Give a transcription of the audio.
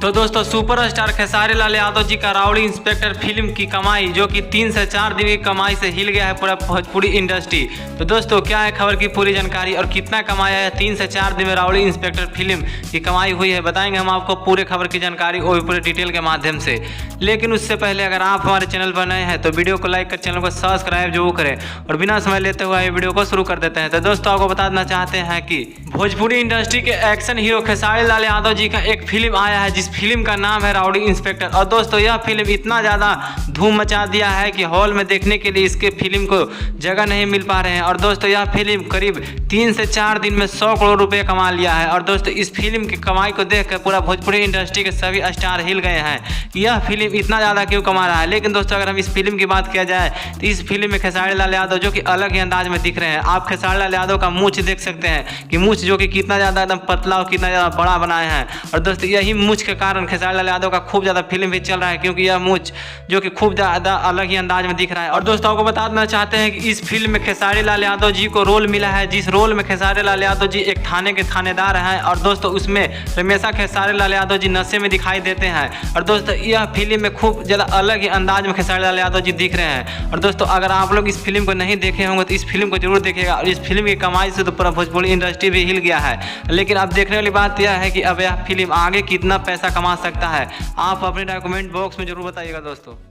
तो दोस्तों सुपरस्टार खेसारी लाल यादव जी का राउडी इंस्पेक्टर फिल्म की कमाई जो कि 3 से 4 दिन की कमाई से हिल गया है पूरा भोजपुरी इंडस्ट्री। तो दोस्तों क्या है खबर की पूरी जानकारी और कितना कमाया है 3 से 4 दिन में राउडी इंस्पेक्टर फिल्म की कमाई हुई है, बताएंगे हम आपको पूरे खबर की जानकारी और पूरे डिटेल के माध्यम से। लेकिन उससे पहले अगर आप हमारे चैनल पर नए हैं तो वीडियो को लाइक कर चैनल को सब्सक्राइब जरूर करें और बिना समय लेते हुए वीडियो को शुरू कर देते हैं। तो दोस्तों आपको बता देना चाहते हैं कि भोजपुरी इंडस्ट्री के एक्शन हीरो खेसारी लाल यादव जी का एक फिल्म आया है जिस फिल्म का नाम है राउडी इंस्पेक्टर। और दोस्तों यह फिल्म इतना ज़्यादा धूम मचा दिया है कि हॉल में देखने के लिए इसके फिल्म को जगह नहीं मिल पा रहे हैं। और दोस्तों यह फिल्म करीब 3 से 4 दिन में 100 करोड़ रुपए कमा लिया है। और दोस्तों इस फिल्म की कमाई को देखकर पूरा भोजपुरी इंडस्ट्री के सभी स्टार हिल गए हैं कि यह फिल्म इतना ज़्यादा क्यों कमा रहा है। लेकिन दोस्तों अगर हम इस फिल्म की बात किया जाए तो इस फिल्म में खेसारी लाल यादव जो कि अलग ही अंदाज में दिख रहे हैं। आप खेसारी लाल यादव का मूंछ देख सकते हैं कि मूंछ जो कि कितना ज़्यादा एकदम पतला और कितना ज़्यादा बड़ा बनाए हैं। और दोस्तों यही मूंछ के कारण खेसारी लाल यादव का खूब ज़्यादा फिल्म भी चल रहा है क्योंकि यह मूंछ जो कि खूब ज़्यादा अलग ही अंदाज में दिख रहा है। और दोस्तों आपको बता देना चाहते हैं कि इस फिल्म में खेसारी लाल यादव जी को रोल मिला है जिस रोल में खेसारी लाल यादव जी एक थाने के थानेदार हैं। और दोस्तों उसमें हमेशा खेसारी लाल यादव जी नशे में दिखाई देते हैं। और दोस्तों यह फिल्म में खूब ज़्यादा अलग ही अंदाज में खेसारी लाल यादव जी दिख रहे हैं। और दोस्तों अगर आप लोग इस फिल्म को नहीं देखे होंगे तो इस फिल्म को जरूर देखिएगा। और इस फिल्म की कमाई से तो पूरा भोजपुरी इंडस्ट्री भी हिल गया है। लेकिन अब देखने वाली बात यह है कि अब यह फिल्म आगे कितना पैसा कमा सकता है। आप अपने डॉक्यूमेंट बॉक्स में जरूर बताइएगा दोस्तों।